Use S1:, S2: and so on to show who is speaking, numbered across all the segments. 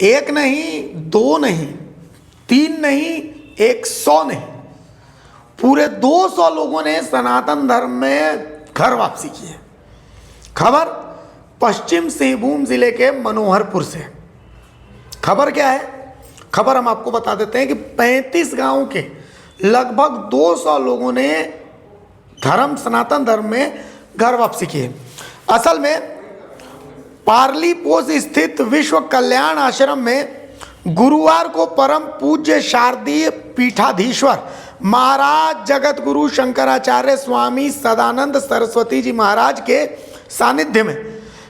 S1: एक नहीं, दो नहीं, तीन नहीं, 100 नहीं, पूरे 200 लोगों ने सनातन धर्म में घर वापसी की है। खबर पश्चिम सिंहभूम जिले के मनोहरपुर से। खबर क्या है? खबर हम आपको बता देते हैं कि 35 गांव के लगभग 200 लोगों ने सनातन धर्म में घर वापसी की है। असल में पार्ली पोस्ट स्थित विश्व कल्याण आश्रम में गुरुवार को परम पूज्य शारदीय पीठाधीश्वर महाराज जगत गुरु शंकराचार्य स्वामी सदानंद सरस्वती जी महाराज के सानिध्य में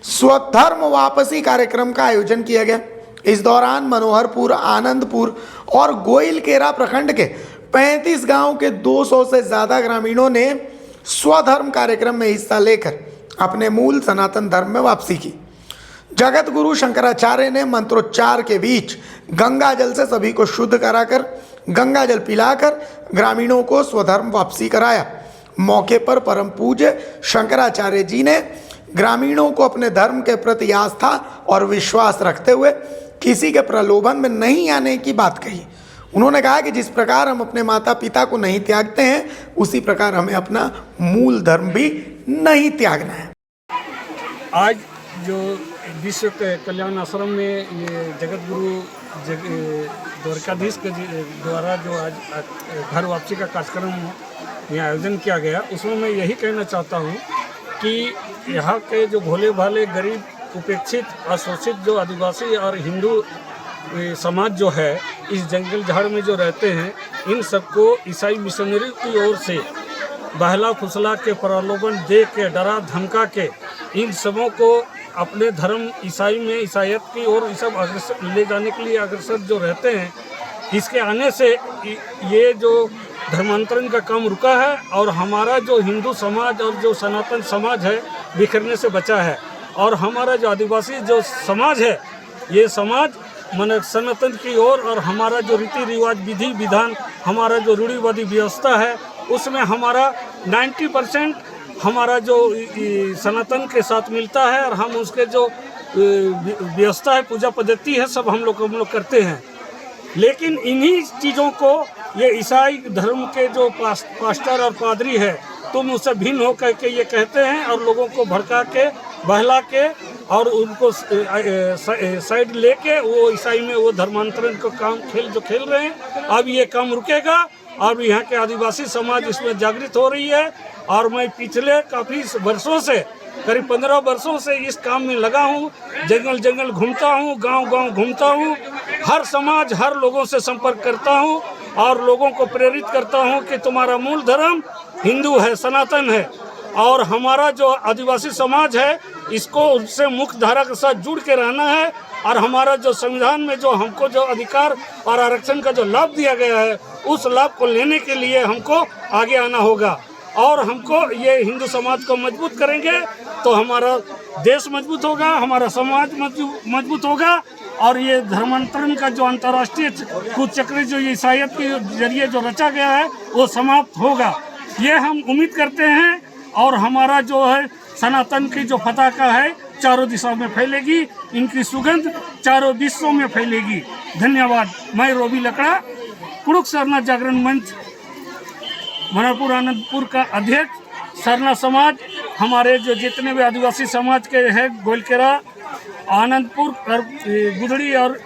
S1: स्वधर्म वापसी कार्यक्रम का आयोजन किया गया। इस दौरान मनोहरपुर, आनंदपुर और गोइलकेरा प्रखंड के 35 गांव के 200 से ज़्यादा ग्रामीणों ने स्वधर्म कार्यक्रम में हिस्सा लेकर अपने मूल सनातन धर्म में वापसी की। जगत गुरु शंकराचार्य ने मंत्रोच्चार के बीच गंगा जल से सभी को शुद्ध कराकर गंगा जल पिलाकर ग्रामीणों को स्वधर्म वापसी कराया। मौके पर परम पूज्य शंकराचार्य जी ने ग्रामीणों को अपने धर्म के प्रति आस्था और विश्वास रखते हुए किसी के प्रलोभन में नहीं आने की बात कही। उन्होंने कहा कि जिस प्रकार हम अपने माता पिता को नहीं त्यागते हैं, उसी प्रकार हमें अपना मूल धर्म भी नहीं त्यागना है।
S2: आज जो विश्व कल्याण आश्रम में ये जगत गुरु द्वारकाधीश के द्वारा जो आज घर वापसी का कार्यक्रम यहाँ आयोजन किया गया, उसमें मैं यही कहना चाहता हूँ कि यहाँ के जो भोले भाले गरीब उपेक्षित अशोषित जो आदिवासी और हिंदू समाज जो है इस जंगल झाड़ में जो रहते हैं, इन सबको ईसाई मिशनरी की ओर से बहला फुसला के प्रलोभन दे के डरा धमका के इन सबों को अपने धर्म ईसाई में ईसाइयत की ओर सब अग्रसर ले जाने के लिए अग्रसर जो रहते हैं, इसके आने से ये जो धर्मांतरण का काम रुका है और हमारा जो हिंदू समाज और जो सनातन समाज है बिखरने से बचा है। और हमारा जो आदिवासी जो समाज है, ये समाज मन सनातन की ओर और हमारा जो रीति रिवाज विधि विधान हमारा जो रूढ़िवादी व्यवस्था है उसमें हमारा 90% हमारा जो सनातन के साथ मिलता है और हम उसके जो व्यवस्था है पूजा पद्धति है सब हम लोग करते हैं। लेकिन इन्हीं चीज़ों को ये ईसाई धर्म के जो पास्टर और पादरी है तुम उससे भिन्न हो करके ये कहते हैं और लोगों को भड़का के बहला के और उनको साइड लेके वो ईसाई में वो धर्मांतरण का काम खेल रहे हैं। अब ये काम रुकेगा और यहाँ के आदिवासी समाज इसमें जागृत हो रही है। और मैं पिछले काफ़ी वर्षों से करीब 15 वर्षों से इस काम में लगा हूँ। जंगल जंगल घूमता हूँ, गांव गांव घूमता हूँ, हर समाज हर लोगों से संपर्क करता हूँ और लोगों को प्रेरित करता हूँ कि तुम्हारा मूल धर्म हिंदू है, सनातन है और हमारा जो आदिवासी समाज है इसको उससे मुख्य धारा के साथ जुड़ के रहना है। और हमारा जो संविधान में जो हमको जो अधिकार और आरक्षण का जो लाभ दिया गया है उस लाभ को लेने के लिए हमको आगे आना होगा। और हमको ये हिंदू समाज को मजबूत करेंगे तो हमारा देश मजबूत होगा, हमारा समाज मजबूत होगा और ये धर्मांतरण का जो अंतर्राष्ट्रीय कुचक्र जो ईसाइयत के जरिए जो रचा गया है वो समाप्त होगा, ये हम उम्मीद करते हैं। और हमारा जो है सनातन की जो पताका है चारों दिशाओं में फैलेगी, इनकी सुगंध चारों विश्वों में फैलेगी। धन्यवाद। मैं रोबी लकड़ा, कुड़ुक सरना जागरण मंच मनोहरपुर आनंदपुर का अध्यक्ष। सरना समाज हमारे जो जितने भी आदिवासी समाज के हैं गोइलकेरा, आनंदपुर और गुदड़ी और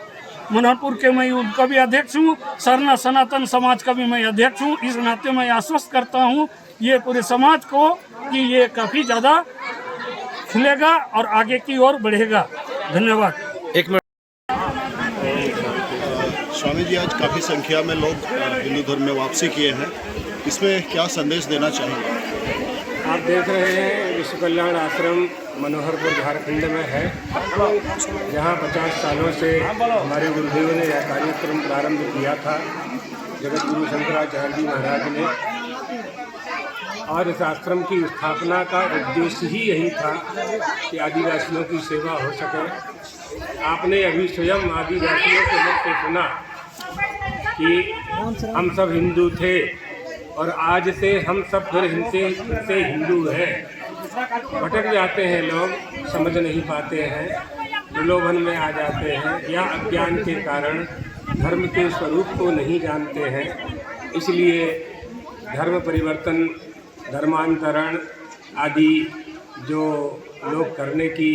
S2: मनोहरपुर के मैं उनका भी अध्यक्ष हूँ। सरना सनातन समाज का भी मैं अध्यक्ष हूँ। इस नाते मैं आश्वस्त करता हूँ ये पूरे समाज को कि ये काफ़ी ज़्यादा खिलेगा और आगे की ओर बढ़ेगा। धन्यवाद।
S3: एक मिनट। स्वामी जी, आज काफ़ी संख्या में लोग हिंदू धर्म में वापसी किए हैं, इसमें क्या संदेश देना चाहेंगे?
S2: आप देख रहे हैं विश्व कल्याण आश्रम मनोहरपुर झारखंड में है, जहाँ 50 सालों से हमारे गुरुदेव ने यह कार्यक्रम प्रारंभ किया था, जगत गुरु शंकराचार्य जी महाराज ने। और इस आश्रम की स्थापना का उद्देश्य ही यही था कि आदिवासियों की सेवा हो सके। आपने अभी स्वयं आदिवासियों के मुख से सुना कि हम सब हिंदू थे और आज से हम सब फिर से हिंदू हैं। भटक जाते हैं लोग, समझ नहीं पाते हैं।
S4: प्रलोभन में आ जाते हैं या अज्ञान के कारण धर्म के स्वरूप को नहीं जानते हैं। इसलिए धर्म परिवर्तन, धर्मांतरण आदि जो लोग करने की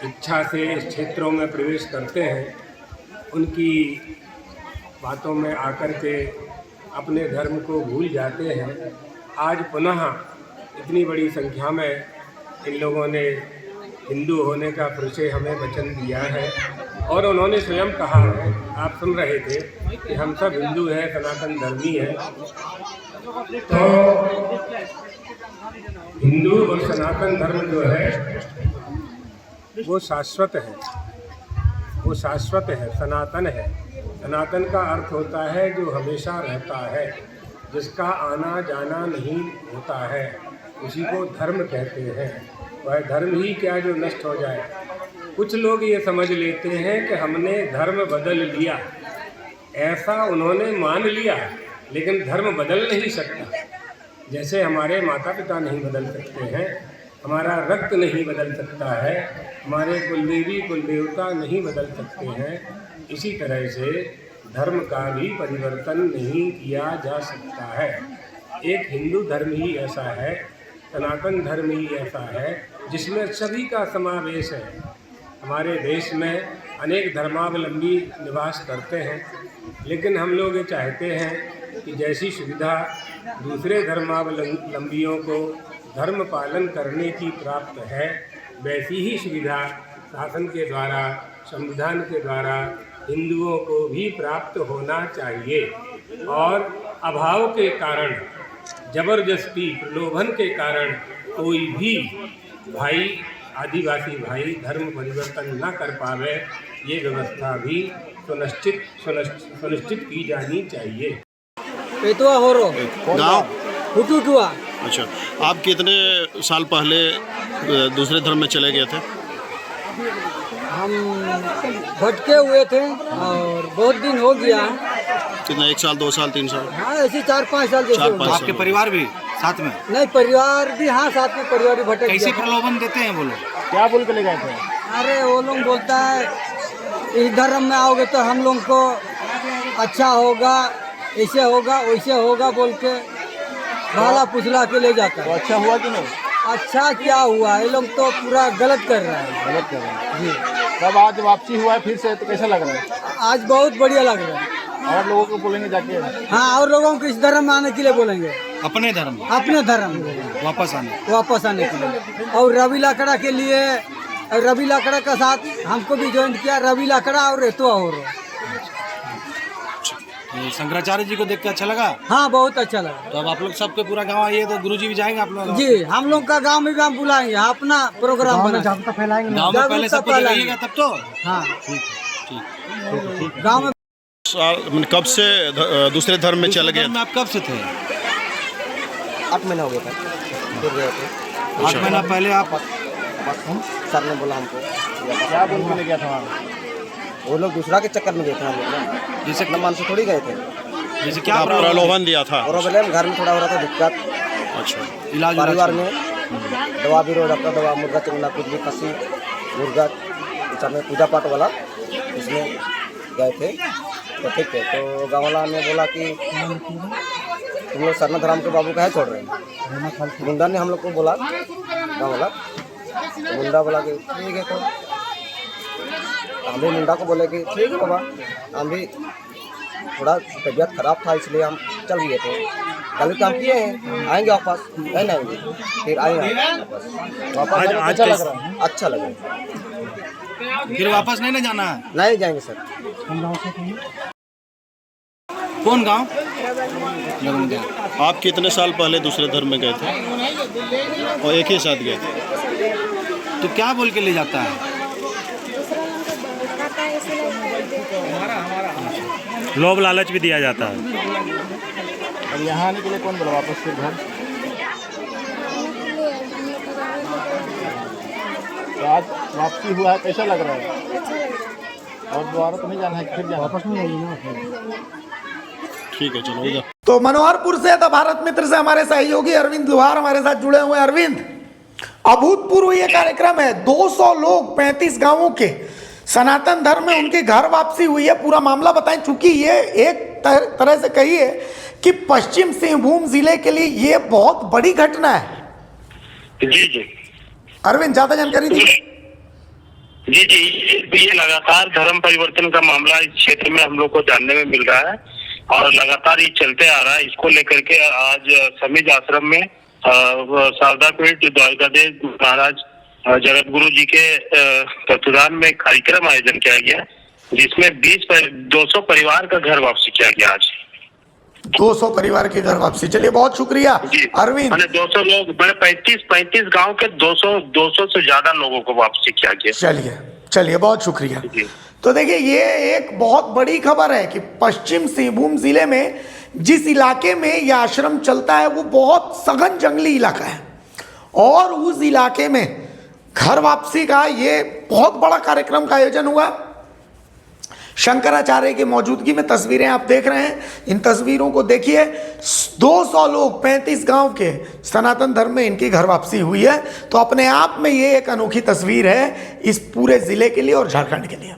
S4: इच्छा से इस क्षेत्रों में प्रवेश करते हैं, उनकी बातों में आकर के अपने धर्म को भूल जाते हैं। आज पुनः इतनी बड़ी संख्या में इन लोगों ने हिंदू होने का फिर से हमें वचन दिया है और उन्होंने स्वयं कहा है, आप सुन रहे थे कि हम सब हिंदू हैं, सनातन धर्मी हैं। तो हिंदू और सनातन धर्म जो है वो शाश्वत है, वो शाश्वत है, सनातन है। सनातन का अर्थ होता है जो हमेशा रहता है, जिसका आना जाना नहीं होता है, उसी को धर्म कहते हैं। वह धर्म ही क्या जो नष्ट हो जाए। कुछ लोग ये समझ लेते हैं कि हमने धर्म बदल लिया, ऐसा उन्होंने मान लिया, लेकिन धर्म बदल नहीं सकता। जैसे हमारे माता पिता नहीं बदल सकते हैं, हमारा रक्त नहीं बदल सकता है, हमारे कुलदेवी कुल देवता नहीं बदल सकते हैं, इसी तरह से धर्म का भी परिवर्तन नहीं किया जा सकता है। एक हिंदू धर्म ही ऐसा है, सनातन धर्म ही ऐसा है जिसमें सभी का समावेश है। हमारे देश में अनेक धर्मावलंबी निवास करते हैं, लेकिन हम लोग ये चाहते हैं कि जैसी सुविधा दूसरे धर्मावलंबियों को धर्म पालन करने की प्राप्त है, वैसी ही सुविधा शासन के द्वारा, संविधान के द्वारा हिंदुओं को भी प्राप्त होना चाहिए। और अभाव के कारण, जबरदस्ती, प्रलोभन के कारण कोई भी भाई, आदिवासी भाई धर्म परिवर्तन न कर पावे, ये व्यवस्था भी सुनिश्चित की जानी चाहिए।
S5: पेटुआ हो रो
S3: गाँव
S5: हुटुटुआ।
S3: अच्छा, आप कितने साल पहले दूसरे धर्म में चले गए थे?
S5: हम भटके हुए थे और बहुत दिन हो गया।
S3: कितना, 1 साल, 2 साल, 3 साल?
S5: हाँ, ऐसे 4-5 साल जैसे हो गया।
S3: आपके
S6: परिवार भी साथ में?
S5: नहीं, परिवार भी, हाँ, साथ में परिवार भी भटक
S6: कैसे
S5: गया।
S6: प्रलोभन देते हैं वो लोग?
S3: क्या बोल के ले गए थे?
S5: अरे वो लोग बोलता है इस धर्म में आओगे तो हम लोग को अच्छा होगा, ऐसे होगा वैसे होगा बोल के भाला पुछला के ले जाता है।
S3: अच्छा हुआ कि नहीं?
S5: अच्छा क्या हुआ, ये लोग तो पूरा गलत कर रहे हैं।
S3: गलत कर रहे हैं
S5: जी।
S3: तब आज वापसी हुआ है फिर से, तो कैसा लग रहा है?
S5: आज बहुत बढ़िया लग रहा है।
S3: और लोगों को बोलेंगे जाके?
S5: हाँ, और लोगों को इस धर्म में आने के लिए बोलेंगे,
S6: अपने धर्म
S5: अपने धर्म
S6: वापस आने
S5: के लिए। और रवि लाकड़ा के लिए, रवि लाकड़ा का साथ हमको भी ज्वाइन किया, रवि लाकड़ा और रेतुआ हो रहा।
S6: शंकराचार्य जी को देख के अच्छा लगा?
S5: हाँ, बहुत अच्छा लगा।
S6: तो अब आप लोग सबके पूरा गांव आइए तो गुरुजी भी जाएंगे आप लोग?
S5: जी, हम लोग का गांव में भी हम बुलाएंगे, अपना प्रोग्राम बना फैलाएंगे।
S6: गाँव में पहले सबको जगाइएगा तब तो।
S5: हाँ,
S6: ठीक।
S5: गाँव में।
S3: कब से दूसरे धर्म में चले गए?
S6: आप कब से थे?
S5: 8 महीना हो गया था, फिर गए थे।
S6: 8 महीना पहले आप?
S5: सर ने बोला हमको।
S3: क्या बोल के ले गया था वहाँ?
S5: वो लोग दूसरा के चक्कर में गए थे, हम लोग
S6: जैसे
S5: मन से थोड़ी गए थे।
S6: जैसे क्या
S3: प्रलोभन दिया था?
S5: और बोले घर में थोड़ा हो रहा था दिक्कत,
S3: अच्छा,
S6: इलाज
S5: परिवार में दवा भी रोज अपना दवा, मुर्गा चुंगना, कुछ भी, खसी मुर्गा में पूजा पाठ वाला, इसमें गए थे। तो ठीक है, तो गाँव वाला ने बोला कि तुम लोग सरना धर्म के बाबू का है छोड़ रहे हैं। मुंडा ने हम लोग को बोला, गाँव वाला, तो मुंडा बोला कि ठीक है। तो हम भी मुंडा को बोले कि ठीक है बाबा, हम भी थोड़ा तबीयत खराब था इसलिए हम चल गए थे। कल काम किए हैं, आएंगे वापस, नहीं आएंगे, फिर आएंगे वापस। अच्छा लग रहा है, अच्छा लग रहा है।
S6: फिर वापस नहीं ना जाना है?
S5: नहीं जाएंगे सर।
S6: कौन गाँव?
S3: आप कितने साल पहले दूसरे धर्म में गए थे और एक ही साथ गए थे?
S6: तो क्या बोल के ले जाता है?
S7: लोभ लालच भी दिया जाता है।
S3: अब यहाँ आने के लिए कौन बोला वापस फिर घर? तो आज वापसी हुआ है, कैसा लग रहा है? और दोबारा तो नहीं जाना है, फिर जाना वापस नहीं आएगी ना? ठीक है, चलो इधर।
S1: तो मनोहरपुर से द भारत मित्र से हमारे सहयोगी अरविंद लोहार हमारे साथ जुड़े हुए हैं। अरविंद, अभूतपूर्व ये कार्यक्रम है। 200 लोग 35 गांवों के सनातन धर्म में उनके घर वापसी हुई है। पूरा मामला बताएं, चूंकि ये एक तरह से कहिए कि पश्चिम सिंहभूम जिले के लिए ये बहुत बड़ी घटना है।
S8: जी जी
S1: अरविंद, ज्यादा जानकारी दीजिए।
S8: जी जी, ये लगातार धर्म परिवर्तन का मामला इस क्षेत्र में हम लोग को जानने में मिल रहा है और लगातार ये चलते आ रहा है। इसको लेकर के आज समीज आश्रम में शारदा पीठ द्वारकाधीश महाराज जगत गुरु जी के तत्वाधान में कार्यक्रम आयोजन किया गया, जिसमें 200 परिवार का घर वापसी किया गया। आज
S1: 200 परिवार के घर वापसी। चलिए, बहुत शुक्रिया अरविंद।
S8: 200 लोग, मैंने 35 गांव के 200 से ज्यादा लोगों को वापसी किया गया।
S1: चलिए बहुत शुक्रिया। तो देखिए, ये एक बहुत बड़ी खबर है कि पश्चिम सिंहभूम जिले में जिस इलाके में यह आश्रम चलता है वो बहुत सघन जंगली इलाका है और उस इलाके में घर वापसी का ये बहुत बड़ा कार्यक्रम का आयोजन हुआ। शंकराचार्य की मौजूदगी में तस्वीरें आप देख रहे हैं। इन तस्वीरों को देखिए। 200 लोग 35 गांव के सनातन धर्म में इनकी घर वापसी हुई है। तो अपने आप में ये एक अनोखी तस्वीर है इस पूरे जिले के लिए और झारखंड के लिए।